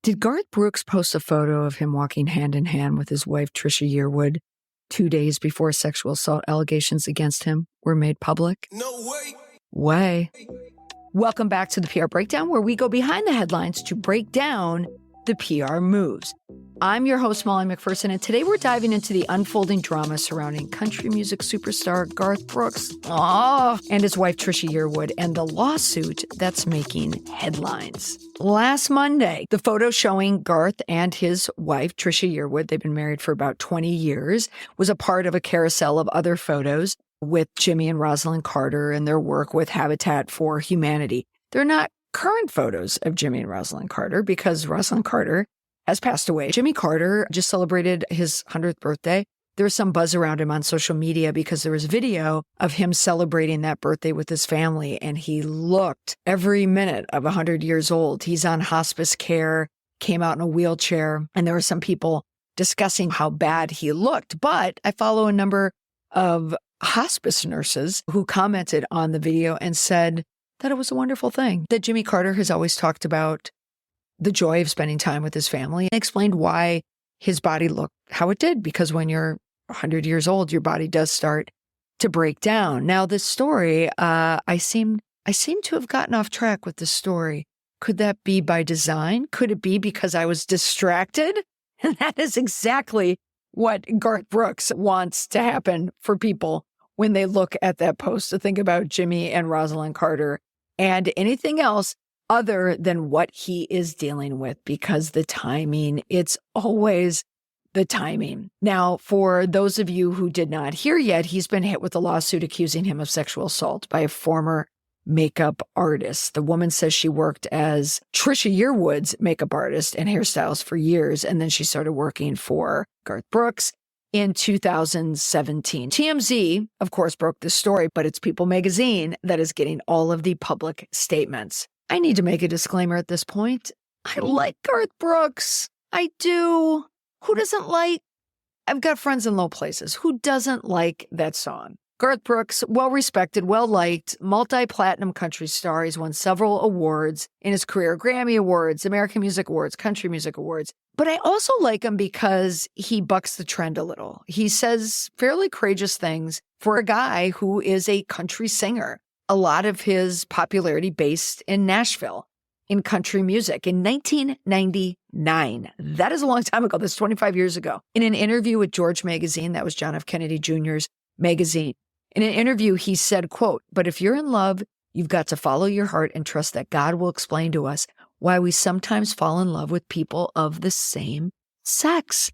Did Garth Brooks post a photo of him walking hand in hand with his wife, Trisha Yearwood, 2 days before sexual assault allegations against him were made public? No way. Way. Welcome back to the PR Breakdown, where we go behind the headlines to break down the PR moves. I'm your host, Molly McPherson, and today we're diving into the unfolding drama surrounding country music superstar Garth Brooks and his wife, Trisha Yearwood, and the lawsuit that's making headlines. Last Monday, the photo showing Garth and his wife, Trisha Yearwood, they've been married for about 20 years, was a part of a carousel of other photos with Jimmy and Rosalind Carter and their work with Habitat for Humanity. They're not current photos of Jimmy and Rosalind Carter because Rosalind Carter has passed away. Jimmy Carter just celebrated his 100th birthday. There was some buzz around him on social media because there was video of him celebrating that birthday with his family, and he looked every minute of 100 years old. He's on hospice care, came out in a wheelchair, and there were some people discussing how bad he looked. But I follow a number of hospice nurses who commented on the video and said that it was a wonderful thing, that Jimmy Carter has always talked about the joy of spending time with his family, and explained why his body looked how it did, because when you're 100 years old, your body does start to break down. Now, this story, I seem to have gotten off track with the story. Could that be by design? Could it be because I was distracted? And that is exactly what Garth Brooks wants to happen for people when they look at that post, to think about Jimmy and Rosalind Carter and anything else other than what he is dealing with, because the timing, it's always the timing. Now, for those of you who did not hear yet, he's been hit with a lawsuit accusing him of sexual assault by a former makeup artist. The woman says she worked as Trisha Yearwood's makeup artist and hairstylist for years, and then she started working for Garth Brooks in 2017. TMZ, of course, broke this story, but it's People magazine that is getting all of the public statements. I need to make a disclaimer at this point. I like Garth Brooks. I do. Who doesn't like? I've got friends in low places. Who doesn't like that song? Garth Brooks, well-respected, well-liked, multi-platinum country star. He's won several awards in his career, Grammy Awards, American Music Awards, Country Music Awards. But I also like him because he bucks the trend a little. He says fairly courageous things for a guy who is a country singer. A lot of his popularity based in Nashville in country music in 1999. That is a long time ago. That's 25 years ago. In an interview with George Magazine, that was John F. Kennedy Jr.'s magazine, in an interview, he said, quote, "But if you're in love, you've got to follow your heart and trust that God will explain to us why we sometimes fall in love with people of the same sex."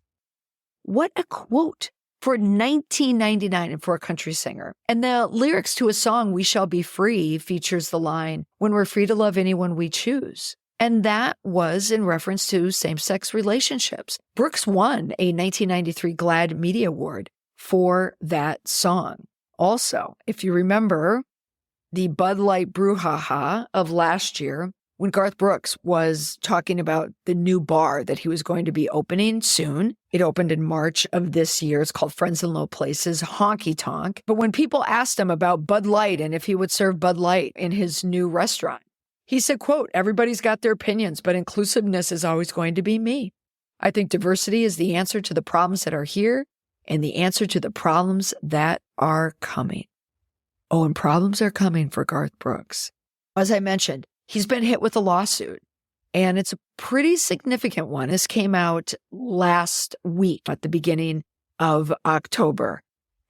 What a quote for 1999 and for a country singer. And the lyrics to a song, "We Shall Be Free," features the line, "When we're free to love anyone we choose." And that was in reference to same-sex relationships. Brooks won a 1993 GLAAD Media Award for that song. Also, if you remember the Bud Light brouhaha of last year, when Garth Brooks was talking about the new bar that he was going to be opening soon. It opened in March of this year. It's called Friends in Low Places, Honky Tonk. But when people asked him about Bud Light and if he would serve Bud Light in his new restaurant, he said, quote, "Everybody's got their opinions, but inclusiveness is always going to be me. I think diversity is the answer to the problems that are here and the answer to the problems that are coming." Oh, and problems are coming for Garth Brooks. As I mentioned, he's been hit with a lawsuit, and it's a pretty significant one. This came out last week at the beginning of October.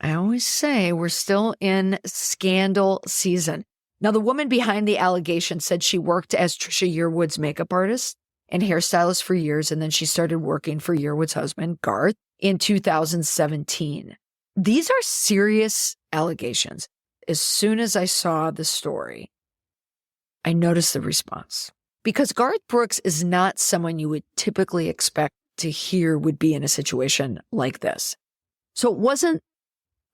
I always say we're still in scandal season. Now, the woman behind the allegation said she worked as Trisha Yearwood's makeup artist and hairstylist for years, and then she started working for Yearwood's husband, Garth, in 2017. These are serious allegations. As soon as I saw the story, I noticed the response. Because Garth Brooks is not someone you would typically expect to hear would be in a situation like this. So it wasn't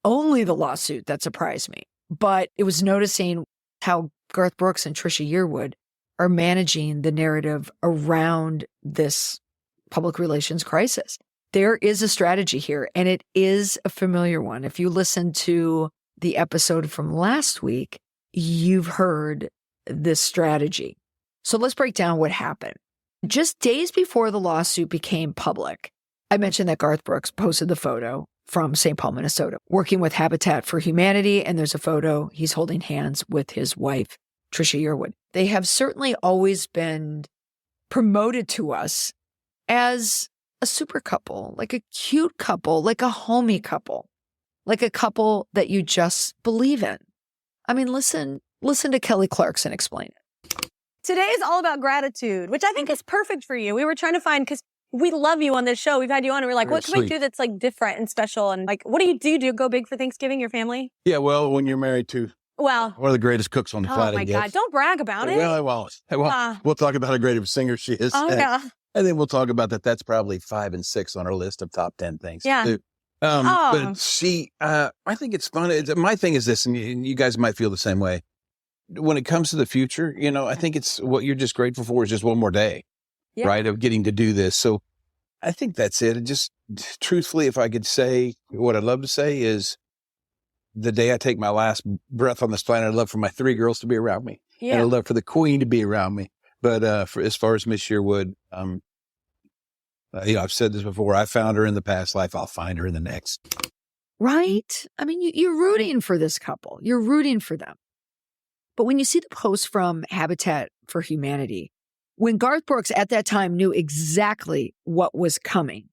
only the lawsuit that surprised me, but it was noticing how Garth Brooks and Trisha Yearwood are managing the narrative around this public relations crisis. There is a strategy here, and it is a familiar one. If you listen to the episode from last week, you've heard this strategy. So let's break down what happened. Just days before the lawsuit became public, I mentioned that Garth Brooks posted the photo from St. Paul, Minnesota, working with Habitat for Humanity. And there's a photo, he's holding hands with his wife, Trisha Yearwood. They have certainly always been promoted to us as a super couple, like a cute couple, like a homey couple, like a couple that you just believe in. I mean, listen to Kelly Clarkson explain it. Today is all about gratitude, which I think is perfect for you. We were trying to find, because we love you on this show. We've had you on and we're like, what can we do that's like different and special? And like, what do you do? Do you go big for Thanksgiving, your family? Yeah, well, when you're married to one of the greatest cooks on the planet. Oh my God, don't brag about it. Well, I won't. We'll talk about how great of a singer she is. Oh, yeah. And then we'll talk about that. That's probably 5 and 6 on our list of top 10 things. Yeah. But she, I think it's fun. My thing is this, and you guys might feel the same way. When it comes to the future, I think it's what you're just grateful for is just one more day, right, of getting to do this. So I think that's it. And just truthfully, if I could say what I'd love to say is the day I take my last breath on this planet, I'd love for my 3 girls to be around me. Yeah. And I'd love for the queen to be around me. But for as far as Miss Yearwood, I've said this before. I found her in the past life. I'll find her in the next. Right? I mean, you're rooting for this couple. You're rooting for them. But when you see the post from Habitat for Humanity, when Garth Brooks at that time knew exactly what was coming,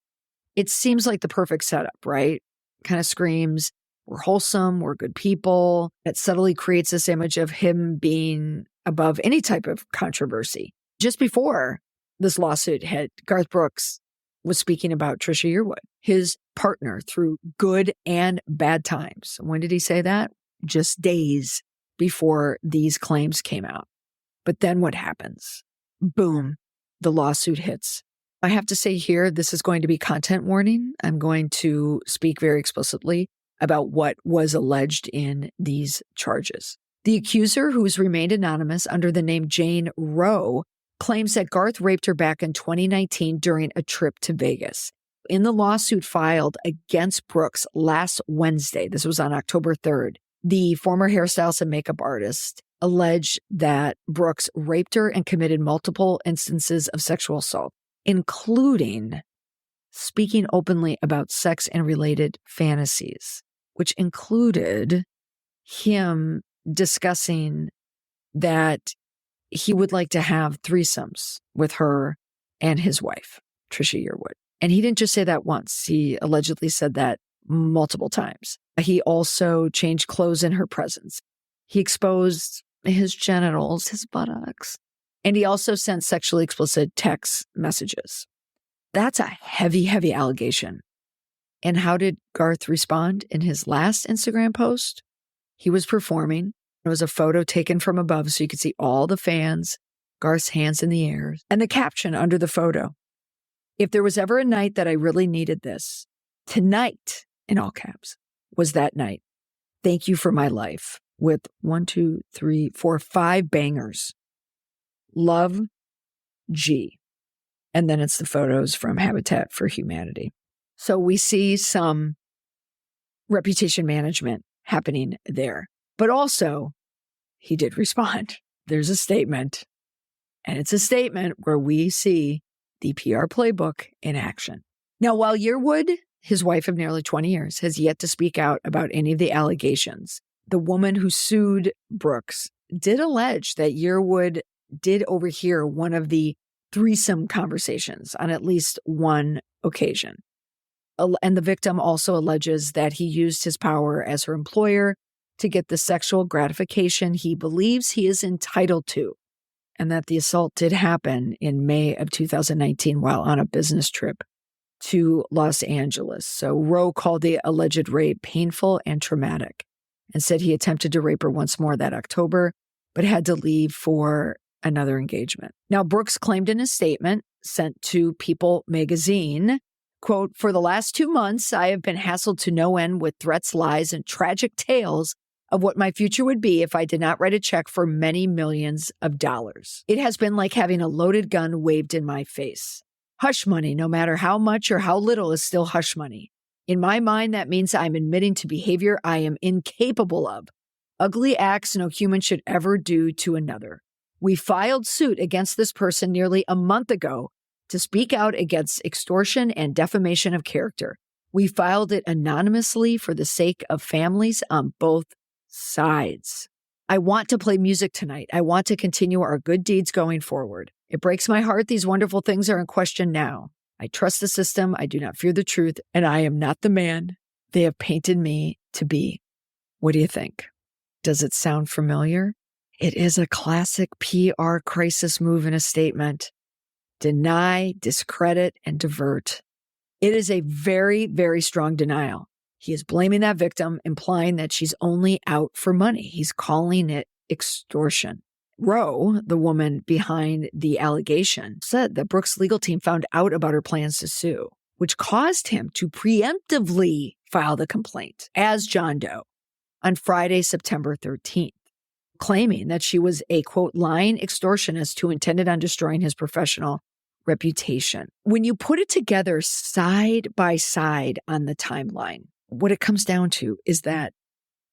it seems like the perfect setup, right? Kind of screams, we're wholesome, we're good people. It subtly creates this image of him being above any type of controversy. Just before this lawsuit hit, Garth Brooks was speaking about Trisha Yearwood, his partner through good and bad times. When did he say that? Just days before these claims came out. But then what happens? Boom, the lawsuit hits. I have to say here, this is going to be content warning. I'm going to speak very explicitly about what was alleged in these charges. The accuser, who's remained anonymous under the name Jane Roe, claims that Garth raped her back in 2019 during a trip to Vegas. In the lawsuit filed against Brooks last Wednesday, this was on October 3rd, the former hairstylist and makeup artist alleged that Brooks raped her and committed multiple instances of sexual assault, including speaking openly about sex and related fantasies, which included him discussing that he would like to have threesomes with her and his wife, Trisha Yearwood. And he didn't just say that once. He allegedly said that multiple times. He also changed clothes in her presence. He exposed his genitals, his buttocks, and he also sent sexually explicit text messages. That's a heavy, heavy allegation. And how did Garth respond in his last Instagram post? He was performing. There was a photo taken from above so you could see all the fans, Garth's hands in the air, and the caption under the photo. If there was ever a night that I really needed this, tonight, in all caps, was that night. Thank you for my life. With 1, 2, 3, 4, 5 bangers. Love, G. And then it's the photos from Habitat for Humanity. So we see some reputation management happening there. But also, he did respond. There's a statement. And it's a statement where we see the PR playbook in action. Now, while Yearwood, his wife of nearly 20 years, has yet to speak out about any of the allegations, the woman who sued Brooks did allege that Yearwood did overhear one of the threesome conversations on at least one occasion. And the victim also alleges that he used his power as her employer to get the sexual gratification he believes he is entitled to, and that the assault did happen in May of 2019 while on a business trip to Los Angeles. So Roe called the alleged rape painful and traumatic and said he attempted to rape her once more that October, but had to leave for another engagement. Now, Brooks claimed in a statement sent to People magazine, quote, "For the last 2 months, I have been hassled to no end with threats, lies, and tragic tales of what my future would be if I did not write a check for many millions of dollars. It has been like having a loaded gun waved in my face. Hush money, no matter how much or how little, is still hush money. In my mind, that means I'm admitting to behavior I am incapable of. Ugly acts no human should ever do to another. We filed suit against this person nearly a month ago to speak out against extortion and defamation of character. We filed it anonymously for the sake of families on both sides. I want to play music tonight. I want to continue our good deeds going forward. It breaks my heart these wonderful things are in question now. I trust the system. I do not fear the truth, and I am not the man they have painted me to be. What do you think? Does it sound familiar? It is a classic PR crisis move in a statement. Deny, discredit, and divert. It is a very, very strong denial. He is blaming that victim, implying that she's only out for money. He's calling it extortion. Rowe, the woman behind the allegation, said that Brooks' legal team found out about her plans to sue, which caused him to preemptively file the complaint as John Doe on Friday, September 13th, claiming that she was a, quote, lying extortionist who intended on destroying his professional reputation. When you put it together side by side on the timeline, what it comes down to is that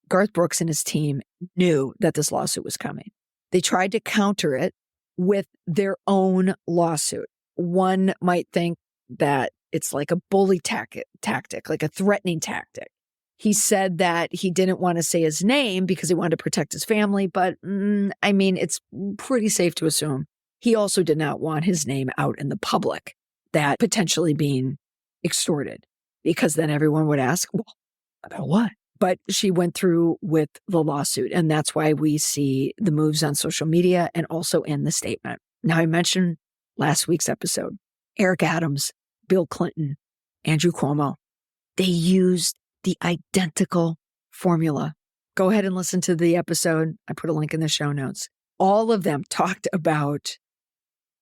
Garth Brooks and his team knew that this lawsuit was coming. They tried to counter it with their own lawsuit. One might think that it's like a bully tactic, like a threatening tactic. He said that he didn't want to say his name because he wanted to protect his family, but it's pretty safe to assume he also did not want his name out in the public, that potentially being extorted, because then everyone would ask, well, about what? But she went through with the lawsuit, and that's why we see the moves on social media and also in the statement. Now, I mentioned last week's episode, Eric Adams, Bill Clinton, Andrew Cuomo, they used the identical formula. Go ahead and listen to the episode. I put a link in the show notes. All of them talked about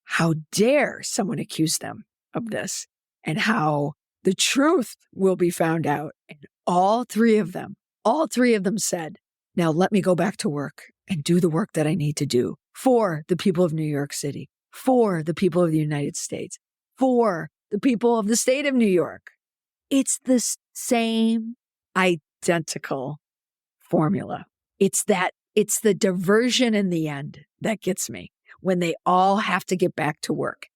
how dare someone accuse them of this and how the truth will be found out. And all three of them said, now let me go back to work and do the work that I need to do for the people of New York City, for the people of the United States, for the people of the state of New York. It's the same identical formula. It's the diversion in the end that gets me when they all have to get back to work.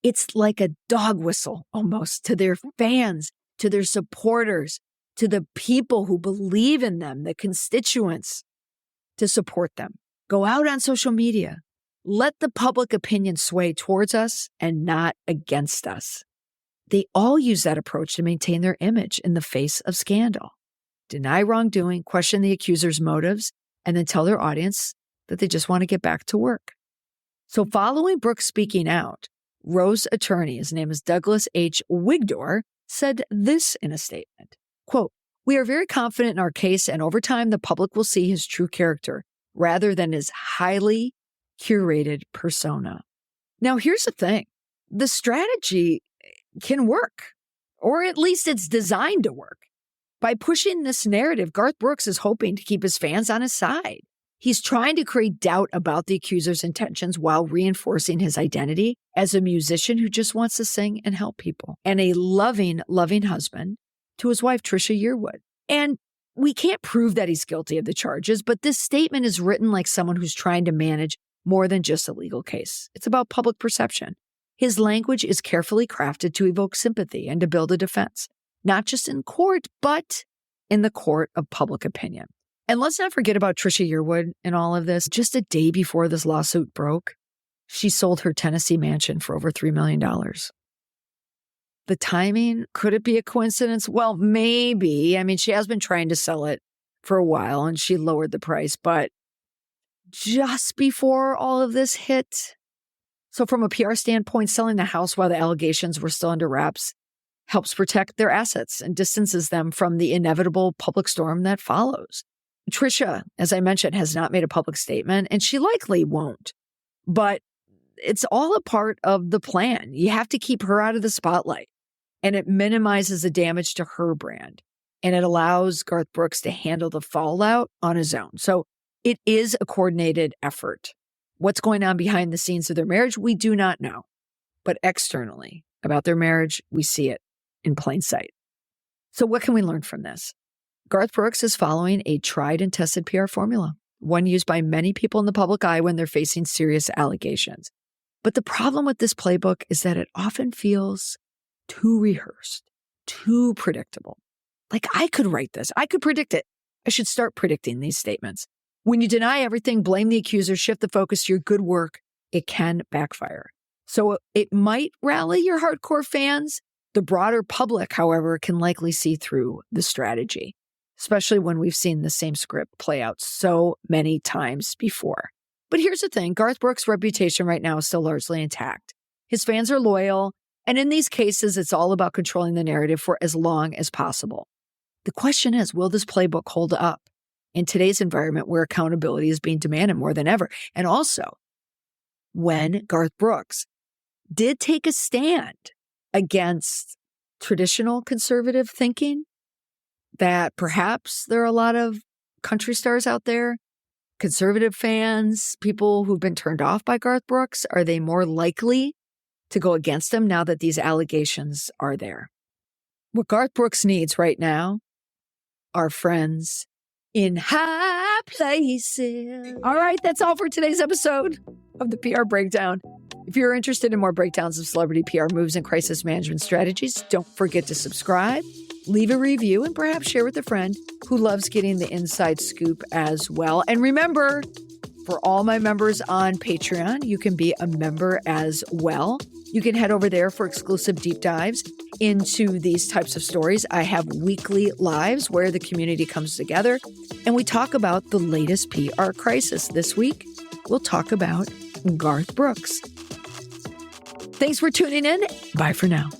It's like a dog whistle almost to their fans, to their supporters, to the people who believe in them, the constituents, to support them. Go out on social media. Let the public opinion sway towards us and not against us. They all use that approach to maintain their image in the face of scandal. Deny wrongdoing, question the accuser's motives, and then tell their audience that they just want to get back to work. So following Brooks speaking out, Rowe's attorney, his name is Douglas H. Wigdor, said this in a statement, quote, "We are very confident in our case, and over time, the public will see his true character rather than his highly curated persona." Now, here's the thing. The strategy can work, or at least it's designed to work. By pushing this narrative, Garth Brooks is hoping to keep his fans on his side. He's trying to create doubt about the accuser's intentions while reinforcing his identity as a musician who just wants to sing and help people, and a loving, loving husband to his wife, Trisha Yearwood. And we can't prove that he's guilty of the charges, but this statement is written like someone who's trying to manage more than just a legal case. It's about public perception. His language is carefully crafted to evoke sympathy and to build a defense, not just in court, but in the court of public opinion. And let's not forget about Trisha Yearwood in all of this. Just a day before this lawsuit broke, she sold her Tennessee mansion for over $3 million. The timing, could it be a coincidence? Well, maybe. I mean, she has been trying to sell it for a while and she lowered the price, but just before all of this hit. So from a PR standpoint, selling the house while the allegations were still under wraps helps protect their assets and distances them from the inevitable public storm that follows. Trisha, as I mentioned, has not made a public statement, and she likely won't. But it's all a part of the plan. You have to keep her out of the spotlight, and it minimizes the damage to her brand, and it allows Garth Brooks to handle the fallout on his own. So it is a coordinated effort. What's going on behind the scenes of their marriage, we do not know. But externally, about their marriage, we see it in plain sight. So what can we learn from this? Garth Brooks is following a tried and tested PR formula. one used by many people in the public eye when they're facing serious allegations. But the problem with this playbook is that it often feels too rehearsed, too predictable. Like, I could write this. I could predict it. I should start predicting these statements. When you deny everything, blame the accuser, shift the focus to your good work, it can backfire. So it might rally your hardcore fans. The broader public, however, can likely see through the strategy, especially when we've seen the same script play out so many times before. But here's the thing. Garth Brooks' reputation right now is still largely intact. His fans are loyal, and in these cases, it's all about controlling the narrative for as long as possible. The question is, will this playbook hold up in today's environment where accountability is being demanded more than ever? And also, when Garth Brooks did take a stand against traditional conservative thinking, that perhaps there are a lot of country stars out there, conservative fans, people who've been turned off by Garth Brooks, are they more likely to go against him now that these allegations are there? What Garth Brooks needs right now are friends in high places. All right, that's all for today's episode of the PR Breakdown. If you're interested in more breakdowns of celebrity PR moves and crisis management strategies, don't forget to subscribe, leave a review, and perhaps share with a friend who loves getting the inside scoop as well. And remember, for all my members on Patreon, you can be a member as well. You can head over there for exclusive deep dives into these types of stories. I have weekly lives where the community comes together and we talk about the latest PR crisis. This week, we'll talk about Garth Brooks. Thanks for tuning in. Bye for now.